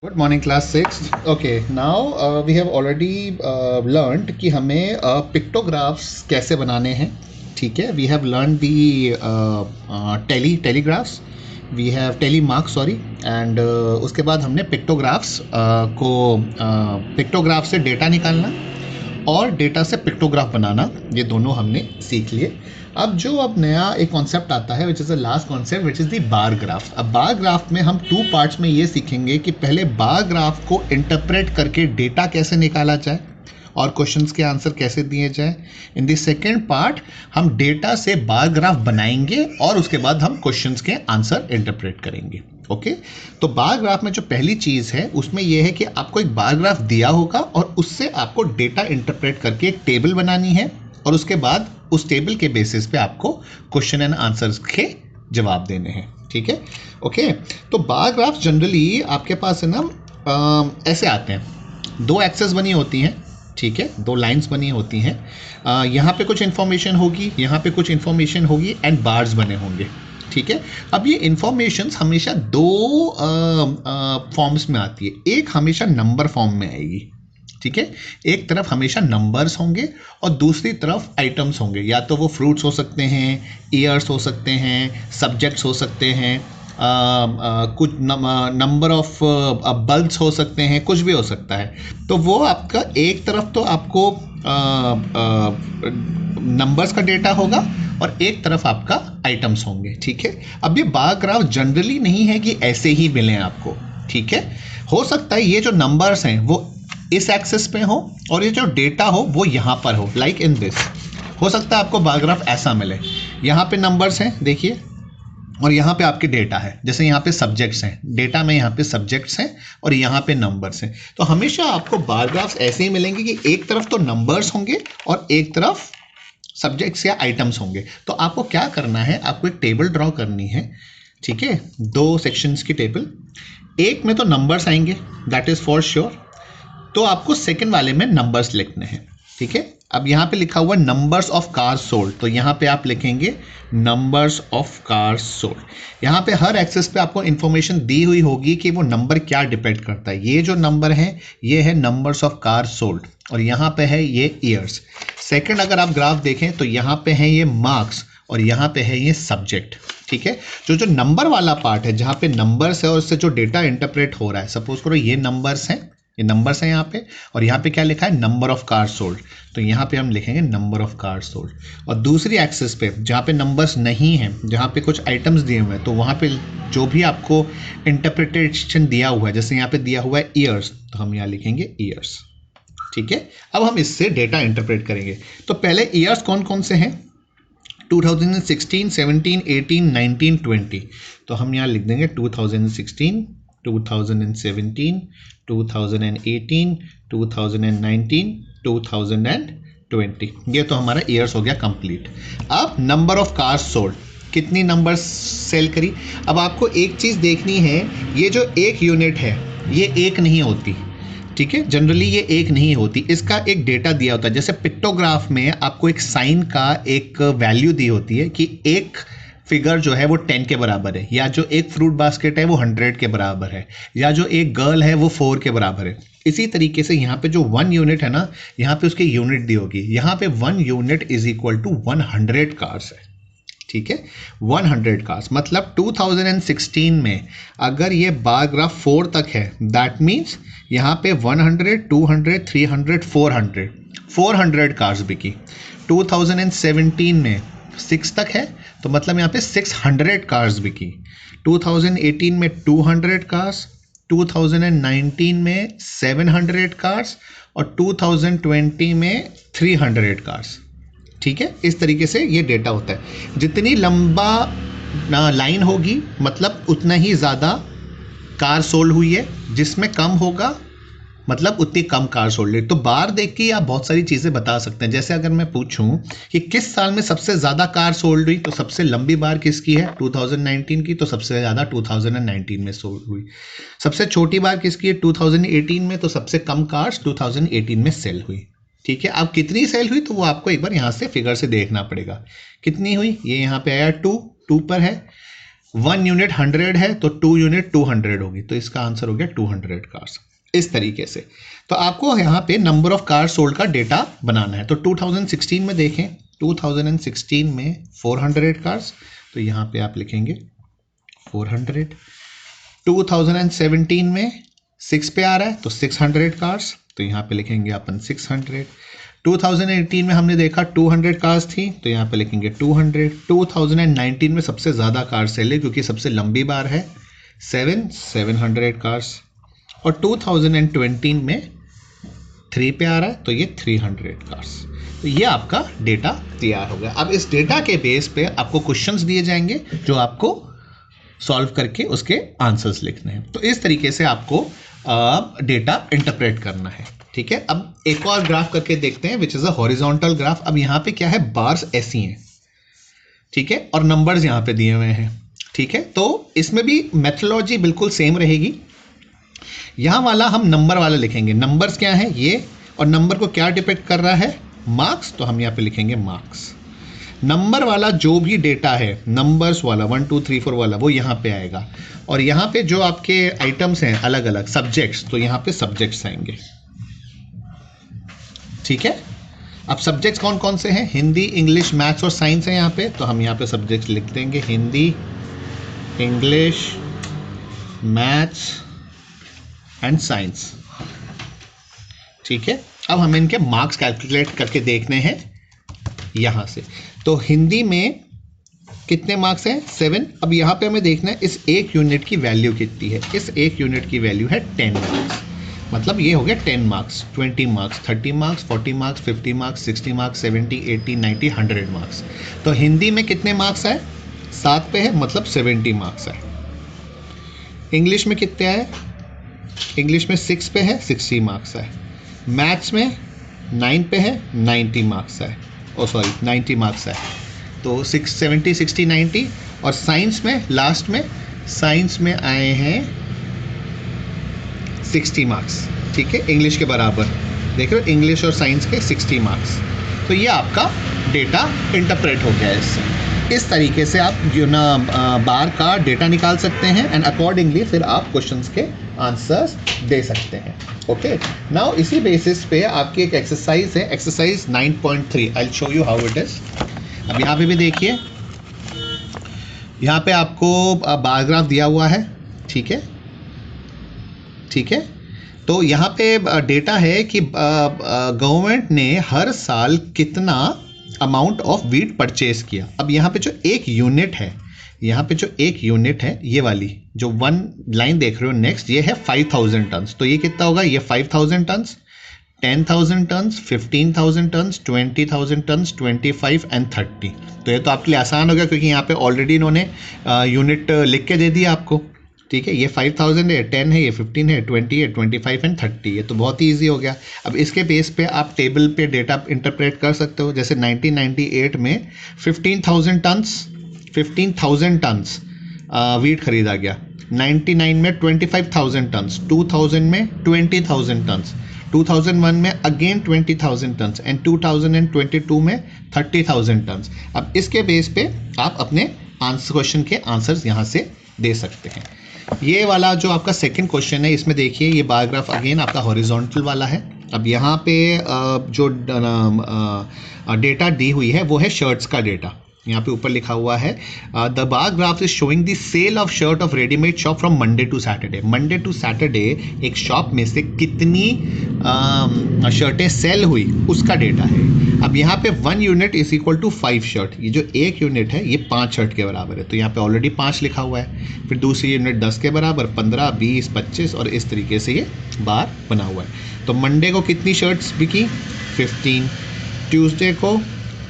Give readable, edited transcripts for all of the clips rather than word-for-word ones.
Good morning class six. Okay, now we have already learned कि हमें pictographs कैसे बनाने हैं. ठीक है, we have learn the telegraphs, we have tally mark sorry, and उसके बाद हमने पिक्टोग्राफ्स को पिक्टोग्राफ से डेटा निकालना और डेटा से पिक्टोग्राफ बनाना, ये दोनों हमने सीख लिए. अब नया एक कॉन्सेप्ट आता है which is the last concept which is the bar graph. अब बार ग्राफ में हम टू पार्ट्स में ये सीखेंगे कि पहले बार ग्राफ को इंटरप्रेट करके डेटा कैसे निकाला जाए और क्वेश्चंस के आंसर कैसे दिए जाए. इन द सेकेंड पार्ट हम डेटा से बार ग्राफ बनाएंगे और उसके बाद हम क्वेश्चंस के आंसर इंटरप्रेट करेंगे. ओके, तो बार ग्राफ में जो पहली चीज़ है उसमें यह है कि आपको एक बार ग्राफ दिया होगा और उससे आपको डेटा इंटरप्रेट करके एक टेबल बनानी है और उसके बाद उस टेबल के बेसिस पे आपको क्वेश्चन एंड आंसर्स के जवाब देने हैं. ठीक है, ओके. तो बार ग्राफ जनरली आपके पास है ना ऐसे आते हैं. दो एक्सेस बनी होती हैं, ठीक है, दो लाइंस बनी होती हैं. यहाँ पे कुछ इन्फॉर्मेशन होगी, यहाँ पे कुछ इन्फॉर्मेशन होगी एंड बार्स बने होंगे. ठीक है, अब ये इन्फॉर्मेशंस हमेशा दो फॉर्म्स में आती है. एक हमेशा नंबर फॉर्म में आएगी. ठीक है, एक तरफ हमेशा नंबर्स होंगे और दूसरी तरफ आइटम्स होंगे. या तो वो फ्रूट्स हो सकते हैं, ईयर्स हो सकते हैं, सब्जेक्ट्स हो सकते हैं, कुछ नंबर ऑफ बल्ब्स हो सकते हैं, कुछ भी हो सकता है. तो वो आपका एक तरफ तो आपको नंबर्स का डेटा होगा और एक तरफ आपका आइटम्स होंगे. ठीक है, अब ये बार ग्राफ जनरली नहीं है कि ऐसे ही मिलें आपको. ठीक है, हो सकता है ये जो नंबर्स हैं वो इस एक्सेस पे हो और ये जो डेटा हो वो यहाँ पर हो, लाइक इन दिस. हो सकता है आपको बार ग्राफ ऐसा मिले, यहाँ पे नंबर्स हैं देखिए और यहाँ पे आपके डेटा है. जैसे यहाँ पे सब्जेक्ट्स हैं, डेटा में यहाँ पे सब्जेक्ट्स हैं और यहाँ पे नंबर्स हैं. तो हमेशा आपको बार ग्राफ्स ऐसे ही मिलेंगे कि एक तरफ तो नंबर्स होंगे और एक तरफ सब्जेक्ट्स या आइटम्स होंगे. तो आपको क्या करना है, आपको एक टेबल ड्रॉ करनी है. ठीक है, दो सेक्शंस की टेबल. एक में तो नंबर्स आएंगे, दैट इज फॉर श्योर. तो आपको सेकंड वाले में नंबर्स लिखने हैं. ठीक है, अब यहाँ पे लिखा हुआ नंबर्स ऑफ कार्स सोल्ड, तो यहाँ पे आप लिखेंगे नंबर्स ऑफ कार्स सोल्ड. यहाँ पे हर एक्सेस पे आपको इंफॉर्मेशन दी हुई होगी कि वो नंबर क्या डिपेंड करता है. ये जो नंबर है ये है नंबर्स ऑफ कार्स सोल्ड और यहाँ पे है ये ईयर्स. सेकंड अगर आप ग्राफ देखें तो यहाँ पे है ये मार्क्स और यहाँ पे है ये सब्जेक्ट. ठीक है, जो नंबर वाला पार्ट है जहाँ पे नंबर्स है और उससे जो डेटा इंटरप्रेट हो रहा है, सपोज करो ये नंबर्स हैं, ये नंबर्स हैं यहाँ पे और यहाँ पे क्या लिखा है, नंबर ऑफ कार्स सोल्ड. तो यहाँ पे हम लिखेंगे नंबर ऑफ कार्स सोल्ड. और दूसरी एक्सेस पे जहाँ पे नंबर्स नहीं हैं, जहाँ पे कुछ आइटम्स दिए हुए हैं, तो वहाँ पे जो भी आपको इंटरप्रिटेशन दिया हुआ है, जैसे यहाँ पे दिया हुआ है ईयर्स, तो हम यहाँ लिखेंगे ईयर्स. ठीक है, अब हम इससे डेटा इंटरप्रेट करेंगे. तो पहले ईयर्स कौन कौन से हैं, 2016, 17, 18, 19, 20. तो हम यहाँ लिख देंगे 2016, 2017, 2018, 2019, 2020. ये तो हमारा ईयर्स हो गया कंप्लीट. अब नंबर ऑफ कार्स सोल्ड, कितनी नंबर्स सेल करी. अब आपको एक चीज़ देखनी है, ये जो एक यूनिट है ये एक नहीं होती. ठीक है, जनरली ये एक नहीं होती, इसका एक डेटा दिया होता है. जैसे पिक्टोग्राफ में आपको एक साइन का एक वैल्यू दी होती है कि एक फिगर जो है वो 10 के बराबर है, या जो एक फ्रूट बास्केट है वो 100 के बराबर है, या जो एक गर्ल है वो 4 के बराबर है. इसी तरीके से यहाँ पे जो 1 यूनिट है ना, यहाँ पे उसकी यूनिट दी होगी. यहाँ पे 1 unit is equal to 100 cars है. ठीक है, 100 कार्स मतलब 2016 में अगर ये बार ग्राफ 4 तक है, दैट मीन्स यहाँ पे 100, 200, 300, 400 कार्स बिकी. 2017 में 6 तक है तो मतलब यहाँ पे 600 कार्स बिकी. 2018 में 200 कार्स, 2019 में 700 कार्स और 2020 में 300 कार्स. ठीक है, इस तरीके से ये डेटा होता है. जितनी लंबा लाइन होगी मतलब उतना ही ज़्यादा कार सोल्ड हुई है, जिसमें कम होगा मतलब उतनी कम कार सोल्ड है. तो बार देख के आप बहुत सारी चीज़ें बता सकते हैं. जैसे अगर मैं पूछूं कि किस साल में सबसे ज़्यादा कार सोल्ड हुई, तो सबसे लंबी बार किसकी है, 2019 की, तो सबसे ज़्यादा 2019 में सोल्ड हुई. सबसे छोटी बार किसकी है, 2018 में, तो सबसे कम कार्स 2018 में सेल हुई. ठीक है, अब कितनी सेल हुई तो वो आपको एक बार यहाँ से फिगर से देखना पड़ेगा. कितनी हुई, ये यहाँ पे आया 2 पर है. 1 यूनिट 100 है तो 2 यूनिट 200 होगी, तो इसका आंसर हो गया 200 कार्स। इस तरीके से तो आपको यहाँ पे नंबर ऑफ कार सोल्ड का डेटा बनाना है। तो 2016 में देखें, 2016 में 400 कार्स, तो यहाँ पे आप लिखेंगे 400। 2017 में 6 पे आ रहा है तो 600 कार्स, तो यहाँ पे लिखेंगे अपन 600। 2018 में हमने देखा 200 कार्स थी, तो यहाँ पे लिखेंगे 200। 2019 में सबसे ज़्यादा कार सेल है क्योंकि सबसे लंबी बार है 700 कार्स। और 2020 में 3 पे आ रहा है तो ये 300 कार्स। तो ये आपका डेटा तैयार हो गया। अब इस डेटा के बेस पे आपको क्वेश्चंस दिए जाएंगे जो आपको सॉल्व करके उसके आंसर्स लिखने हैं। तो इस तरीके से आपको डेटा इंटरप्रेट करना है। ठीक है, अब एक और ग्राफ करके देखते हैं which is a horizontal graph. अब यहाँ पे क्या है, बार्स ऐसी हैं, ठीक है, और नंबर्स यहाँ पे दिए हुए हैं। ठीक है, तो इसमें भी मेथोडोलॉजी बिल्कुल सेम रहेगी। यहाँ वाला हम नंबर वाला लिखेंगे, नंबर्स क्या है ये, और नंबर को क्या डिपेक्ट कर रहा है, मार्क्स, तो हम यहाँ पे लिखेंगे मार्क्स। नंबर वाला जो भी डेटा है, नंबर्स वाला 1 2 3 4 वाला, वो यहाँ पे आएगा। और यहाँ पे जो आपके आइटम्स हैं अलग अलग सब्जेक्ट्स, तो यहाँ पे सब्जेक्ट्स आएंगे। ठीक है, अब सब्जेक्ट्स कौन कौन से हैं, हिंदी, इंग्लिश, मैथ्स और साइंस है यहाँ पे, तो हम यहाँ पे सब्जेक्ट्स लिख देंगे Hindi, English, maths and science. ठीक है, अब हमें इनके मार्क्स कैलकुलेट करके देखने हैं यहाँ से। तो हिंदी में कितने मार्क्स हैं, 7। अब यहाँ पे हमें देखना है इस एक यूनिट की वैल्यू कितनी है। इस एक यूनिट की वैल्यू है 10 मार्क्स, मतलब ये हो गया 10 marks, 20 marks, 30 marks, 40 marks, 50 marks, 60 marks, 70, 80, 90, 100 marks. तो हिंदी में कितने मार्क्स है, 7 पे है, मतलब 70 मार्क्स है। इंग्लिश में कितने आए, इंग्लिश में 6 पे है, 60 मार्क्स है। मैथ्स में 9 पे है, 90 मार्क्स है, 90 मार्क्स है। तो 70, 60, 90। और साइंस में लास्ट में, साइंस में आए हैं 60 मार्क्स। ठीक है, इंग्लिश के बराबर देख रहे हो, इंग्लिश और साइंस के 60 मार्क्स। तो ये आपका डेटा इंटरप्रेट हो गया है इससे। इस तरीके से आप जो ना बार का डेटा निकाल सकते हैं एंड अकॉर्डिंगली फिर आप क्वेश्चंस के आंसर्स दे सकते हैं। ओके, नाउ इसी बेसिस पे आपकी एक एक्सरसाइज है, exercise 9.3। I will show you how it is. अब यहाँ पे भी देखिए, यहाँ पे आपको बार ग्राफ दिया हुआ है। ठीक है, ठीक है, तो यहाँ पे डेटा है कि गवर्नमेंट ने हर साल कितना अमाउंट ऑफ वीट परचेज किया। अब यहाँ पे जो एक यूनिट है, यहाँ पे जो एक यूनिट है, ये वाली जो 1 लाइन देख रहे हो नेक्स्ट, ये है 5000 टन्स। तो ये कितना होगा, ये 5000 tons, 10,000 tons, 15,000 tons, 20,000 tons, 25 and 30। तो ये तो आपके लिए आसान हो गया क्योंकि यहाँ पे ऑलरेडी इन्होंने यूनिट लिख के दे दिया आपको। ठीक है, ये 5000 है, 10 है, ये 15 है, 20 है, 25 एंड 30। ये तो बहुत ही ईजी हो गया। अब इसके बेस पे आप टेबल पे डेटा इंटरप्रेट कर सकते हो। जैसे 1998 में 15,000 टन्स वीट खरीदा गया, 99 में 25,000 टन्स, 2000 में 20,000 टन्स, 2001 में अगेन 20,000 टन्स एंड 2022 में 30,000 टन्स। अब इसके बेस पे आप अपने क्वेश्चन के आंसर्स यहाँ से दे सकते हैं। ये वाला जो आपका सेकंड क्वेश्चन है, इसमें देखिए ये बार ग्राफ अगेन आपका हॉरिजॉन्टल वाला है। अब यहाँ पे जो डेटा दी हुई है वो है शर्ट्स का डेटा। यहाँ पे ऊपर लिखा हुआ है the bar graph is showing the sale of shirt of readymade shop from Monday to Saturday. Monday to Saturday एक शॉप में से कितनी शर्टें सेल हुई उसका डेटा है। अब यहाँ पे 1 unit is equal to 5 shirt. ये जो एक यूनिट है ये 5 शर्ट के बराबर है, तो यहाँ पे ऑलरेडी 5 लिखा हुआ है। फिर दूसरी यूनिट 10 के बराबर, 15, 20, 25 और इस तरीके से ये बार बना हुआ है। तो मंडे को कितनी शर्ट्स बिकी, 15, ट्यूसडे को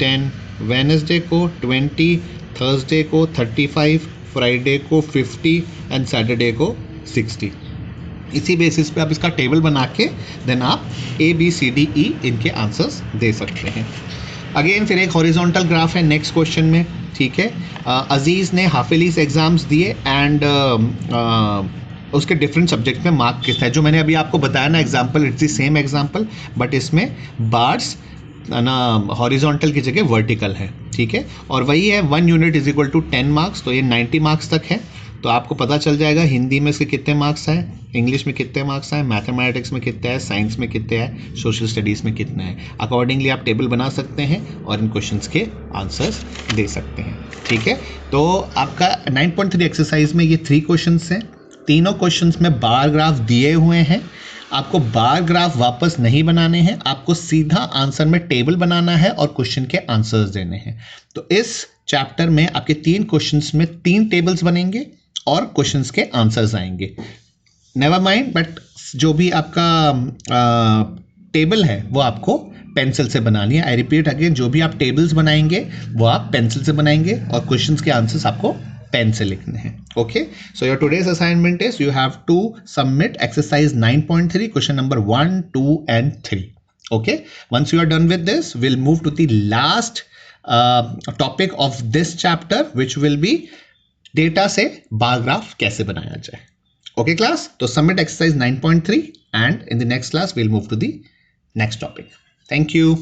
10, वेडनेसडे को 20, थर्सडे को 35, फ्राइडे को 50 एंड सैटरडे को 60। इसी बेसिस पे आप इसका टेबल बना के देन आप ABCDE इनके आंसर्स दे सकते हैं। अगेन फिर एक हॉरिजॉन्टल ग्राफ है नेक्स्ट क्वेश्चन में। ठीक है, अजीज़ ने हाफिलीज एग्जाम्स दिए एंड उसके डिफरेंट सब्जेक्ट में मार्क कितना है। जो मैंने अभी आपको बताया ना example, it's the same example but इसमें बार्स ना हॉरिजॉन्टल की जगह वर्टिकल है। ठीक है। और वही है 1 unit is equal to 10 marks, तो ये 90 मार्क्स तक है। तो आपको पता चल जाएगा हिंदी में इसके कितने मार्क्स हैं, इंग्लिश में कितने मार्क्स हैं, मैथमेटिक्स में कितने हैं, साइंस में कितने हैं, सोशल स्टडीज़ में कितने हैं। अकॉर्डिंगली आप टेबल बना सकते हैं और इन क्वेश्चंस के आंसर्स दे सकते हैं। ठीक है, तो आपका 9.3 एक्सरसाइज में ये 3 क्वेश्चंस हैं। तीनों क्वेश्चंस में बार ग्राफ दिए हुए हैं। आपको बार ग्राफ वापस नहीं बनाने हैं, आपको सीधा आंसर में टेबल बनाना है और क्वेश्चन के आंसर्स देने हैं। तो इस चैप्टर में आपके 3 क्वेश्चंस में 3 टेबल्स बनेंगे और क्वेश्चंस के आंसर्स आएंगे। नेवर माइंड, बट जो भी आपका टेबल है वो आपको पेंसिल से बनानी है। आई रिपीट अगेन, जो भी आप टेबल्स बनाएंगे वो आप पेंसिल से बनाएंगे और क्वेश्चंस के आंसर्स आपको पेन से लिखने हैं। Okay, so your today's assignment is you have to submit exercise 9.3 question number 1, 2 and 3. Okay, once you are done with this, we'll move to the last topic of this chapter, which will be data से bar graph कैसे बनाया जाए। Okay class, तो submit exercise 9.3 and in the next class we'll move to the next topic. Thank you.